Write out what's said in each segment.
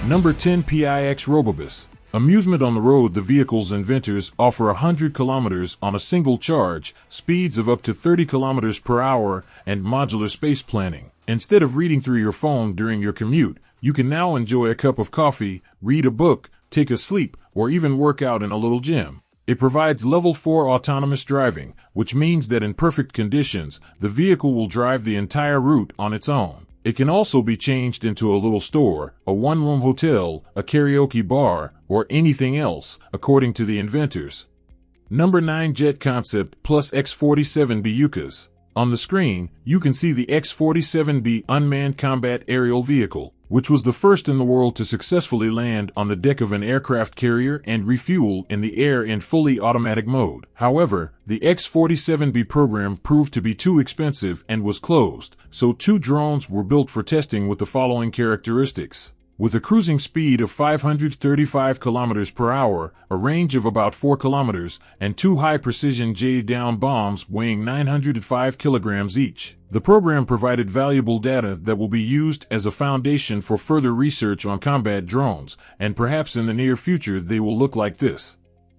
Number 10. PIX Robobus. Amusement on the road. The vehicle's inventors offer 100 kilometers on a single charge, speeds of up to 30 kilometers per hour, and modular space planning. Instead of reading through your phone during your commute, you can now enjoy a cup of coffee, read a book, take a sleep, or even work out in a little gym. It provides level 4 autonomous driving, which means that in perfect conditions, the vehicle will drive the entire route on its own. It can also be changed into a little store, a one-room hotel, a karaoke bar, or anything else, according to the inventors. Number 9. Jet Concept Plus X-47B UCAS. On the screen, you can see the X-47B unmanned combat aerial vehicle, which was the first in the world to successfully land on the deck of an aircraft carrier and refuel in the air in fully automatic mode. However, the X-47B program proved to be too expensive and was closed, so 2 drones were built for testing with the following characteristics. With a cruising speed of 535 kilometers per hour, a range of about 4 kilometers, and 2 high-precision J-down bombs weighing 905 kilograms each. The program provided valuable data that will be used as a foundation for further research on combat drones, and perhaps in the near future they will look like this.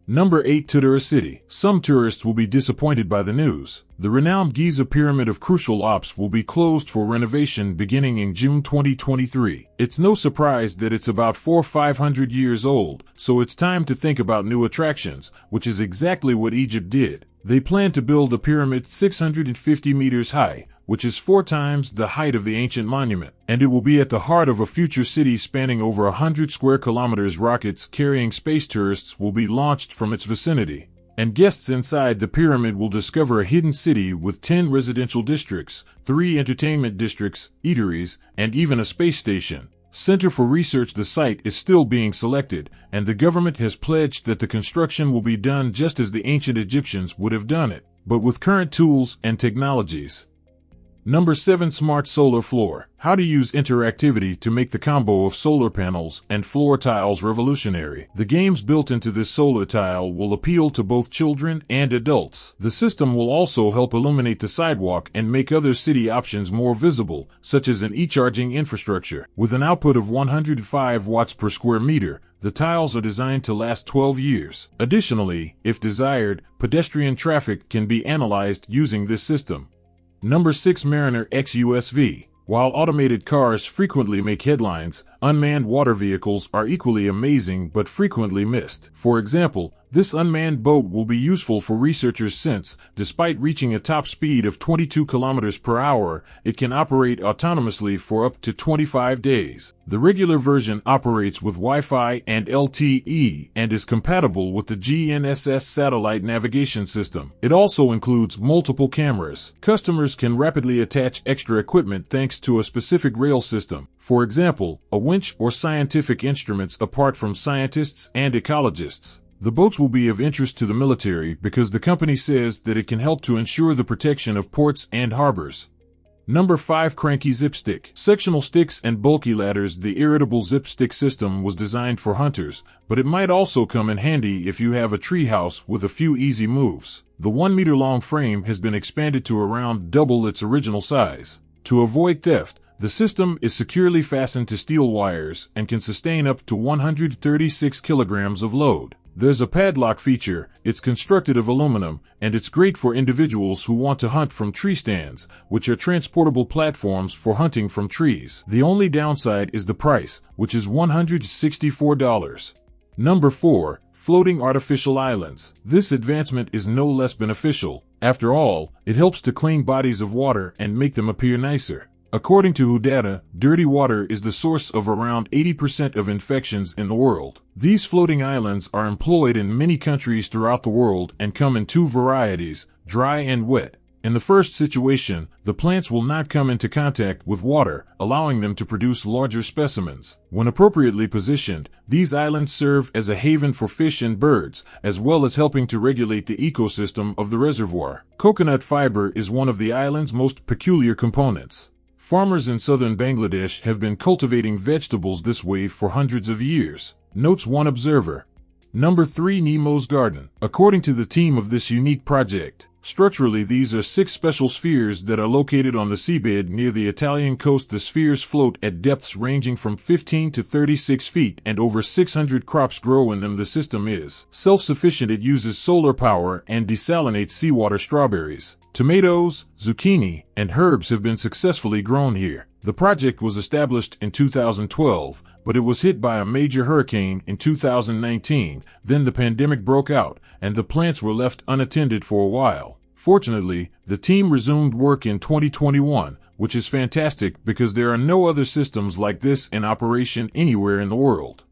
Number 8. Tutera City. Some tourists will be disappointed by the news. The renowned Giza Pyramid of Crucial Ops will be closed for renovation beginning in June 2023. It's no surprise that it's about 400-500 years old, so it's time to think about new attractions, which is exactly what Egypt did. They plan to build a pyramid 650 meters high, which is 4 times the height of the ancient monument, and it will be at the heart of a future city spanning over 100 square kilometers. Rockets carrying space tourists will be launched from its vicinity, and guests inside the pyramid will discover a hidden city with 10 residential districts, 3 entertainment districts, eateries, and even a space station. Center for Research. The site is still being selected, and the government has pledged that the construction will be done just as the ancient Egyptians would have done it, but with current tools and technologies. Number 7. Smart Solar Floor. How to use interactivity to make the combo of solar panels and floor tiles revolutionary. The games built into this solar tile will appeal to both children and adults. The system will also help illuminate the sidewalk and make other city options more visible, such as an e-charging infrastructure. With an output of 105 watts per square meter, the tiles are designed to last 12 years. Additionally, if desired, pedestrian traffic can be analyzed using this system. Number 6. Mariner X USV. While automated cars frequently make headlines, unmanned water vehicles are equally amazing but frequently missed. For example, this unmanned boat will be useful for researchers since, despite reaching a top speed of 22 kilometers per hour, it can operate autonomously for up to 25 days. The regular version operates with Wi-Fi and LTE and is compatible with the GNSS satellite navigation system. It also includes multiple cameras. Customers can rapidly attach extra equipment thanks to a specific rail system. For example, a winch or scientific instruments apart from scientists and ecologists. The boats will be of interest to the military because the company says that it can help to ensure the protection of ports and harbors. Number 5. Cranky Zip Stick. Sectional sticks and bulky ladders. The irritable zip stick system was designed for hunters, but it might also come in handy if you have a treehouse with a few easy moves. The 1-meter-long frame has been expanded to around double its original size. To avoid theft, the system is securely fastened to steel wires and can sustain up to 136 kilograms of load. There's a padlock feature. It's constructed of aluminum, and it's great for individuals who want to hunt from tree stands, which are transportable platforms for hunting from trees. The only downside is the price, which is $164. Number 4. Floating artificial islands. This advancement is no less beneficial. After all, it helps to clean bodies of water and make them appear nicer. According to WHO data, dirty water is the source of around 80% of infections in the world. These floating islands are employed in many countries throughout the world and come in 2 varieties, dry and wet. In the first situation, the plants will not come into contact with water, allowing them to produce larger specimens. When appropriately positioned, these islands serve as a haven for fish and birds, as well as helping to regulate the ecosystem of the reservoir. Coconut fiber is one of the island's most peculiar components. Farmers in southern Bangladesh have been cultivating vegetables this way for hundreds of years, notes one observer. Number 3. Nemo's Garden. According to the team of this unique project, Structurally, these are 6 special spheres that are located on the seabed near the Italian coast. The spheres float at depths ranging from 15 to 36 feet, and over 600 crops grow in them. The system is self-sufficient. It uses solar power and desalinates seawater. Strawberries, tomatoes, zucchini, and herbs have been successfully grown here. The project was established in 2012, but it was hit by a major hurricane in 2019. Then the pandemic broke out, and the plants were left unattended for a while. Fortunately, the team resumed work in 2021, which is fantastic because there are no other systems like this in operation anywhere in the world.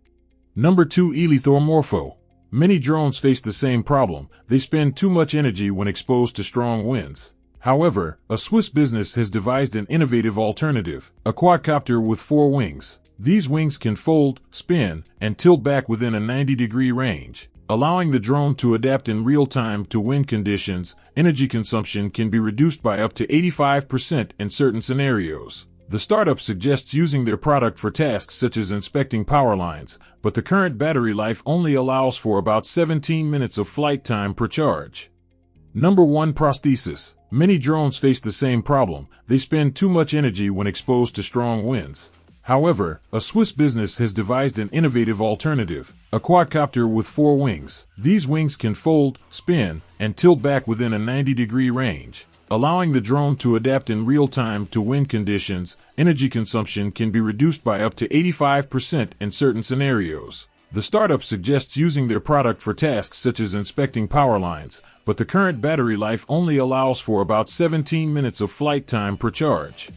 Number 2. Elythor Morpho. Many drones face the same problem. They spend too much energy when exposed to strong winds. However, a Swiss business has devised an innovative alternative, a quadcopter with 4 wings. These wings can fold, spin, and tilt back within a 90-degree range, allowing the drone to adapt in real time to wind conditions. Energy consumption can be reduced by up to 85% in certain scenarios. The startup suggests using their product for tasks such as inspecting power lines, but the current battery life only allows for about 17 minutes of flight time per charge. Number 1. Prosthesis. Many drones face the same problem. They spend too much energy when exposed to strong winds. However, a Swiss business has devised an innovative alternative, a quadcopter with 4 wings. These wings can fold, spin, and tilt back within a 90-degree range, allowing the drone to adapt in real time to wind conditions. Energy consumption can be reduced by up to 85% in certain scenarios. The startup suggests using their product for tasks such as inspecting power lines, but the current battery life only allows for about 17 minutes of flight time per charge.